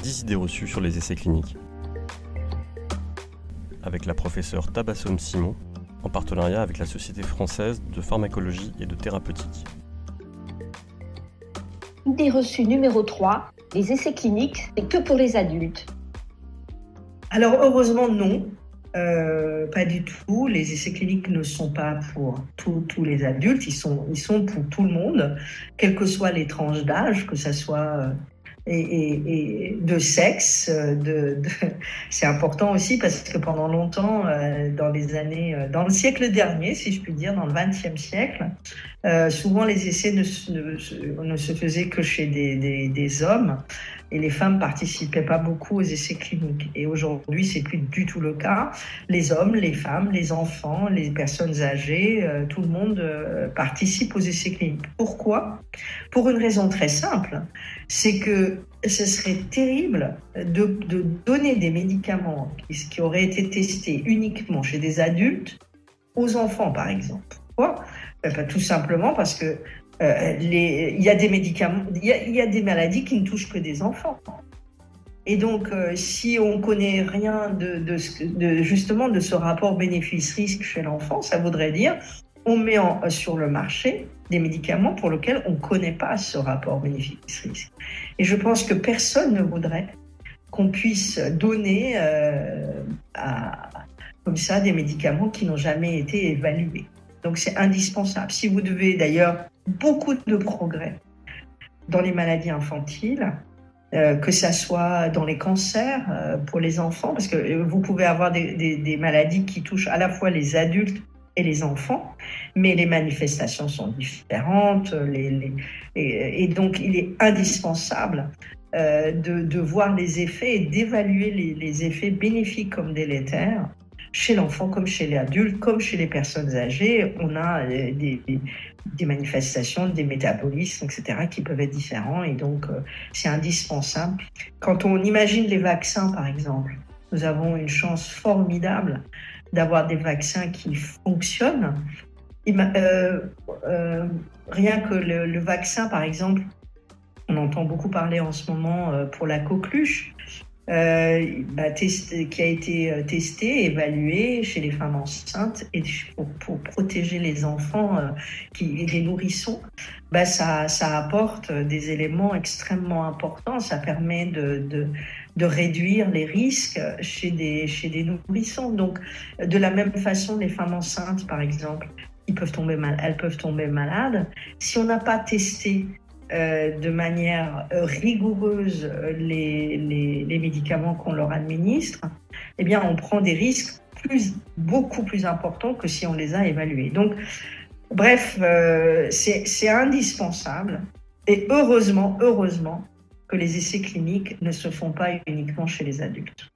10 idées reçues sur les essais cliniques. Avec la professeure Tabassom Simon, en partenariat avec la Société française de pharmacologie et de thérapeutique. Idée reçue numéro 3, les essais cliniques, c'est que pour les adultes. Alors heureusement non, pas du tout. Les essais cliniques ne sont pas pour tous les adultes, ils sont pour tout le monde, quelles que soient les tranches d'âge, que ça soit et de sexe. C'est important aussi parce que pendant longtemps, dans le siècle dernier, si je puis dire, dans le XXe siècle, souvent les essais ne se faisaient que chez des hommes. Et les femmes participaient pas beaucoup aux essais cliniques. Et aujourd'hui, c'est plus du tout le cas. Les hommes, les femmes, les enfants, les personnes âgées, tout le monde participe aux essais cliniques. Pourquoi ? Pour une raison très simple, c'est que ce serait terrible de donner des médicaments qui auraient été testés uniquement chez des adultes aux enfants, par exemple. Pourquoi ? Tout simplement parce que il y a des médicaments, il y a des maladies qui ne touchent que des enfants. Et donc, si on connaît rien justement de ce rapport bénéfice-risque chez l'enfant, ça voudrait dire on met sur le marché des médicaments pour lesquels on ne connaît pas ce rapport bénéfice-risque. Et je pense que personne ne voudrait qu'on puisse donner comme ça des médicaments qui n'ont jamais été évalués. Donc c'est indispensable. Si vous devez d'ailleurs beaucoup de progrès dans les maladies infantiles, que ça soit dans les cancers pour les enfants, parce que vous pouvez avoir des maladies qui touchent à la fois les adultes et les enfants, mais les manifestations sont différentes, et donc il est indispensable de voir les effets et d'évaluer les effets bénéfiques comme délétères chez l'enfant comme chez les adultes, comme chez les personnes âgées. On a des manifestations, des métabolismes, etc., qui peuvent être différents, et donc c'est indispensable. Quand on imagine les vaccins, par exemple, nous avons une chance formidable d'avoir des vaccins qui fonctionnent. Rien que le vaccin, par exemple, on entend beaucoup parler en ce moment pour la coqueluche, qui a été testé, évalué chez les femmes enceintes et pour protéger les enfants et les nourrissons, ça apporte des éléments extrêmement importants. Ça permet de réduire les risques chez des nourrissons. Donc, de la même façon, les femmes enceintes, par exemple, elles peuvent tomber malades. Si on n'a pas testé de manière rigoureuse les médicaments qu'on leur administre, eh bien, on prend des risques beaucoup plus importants que si on les a évalués. Donc, bref, c'est indispensable. Et heureusement que les essais cliniques ne se font pas uniquement chez les adultes.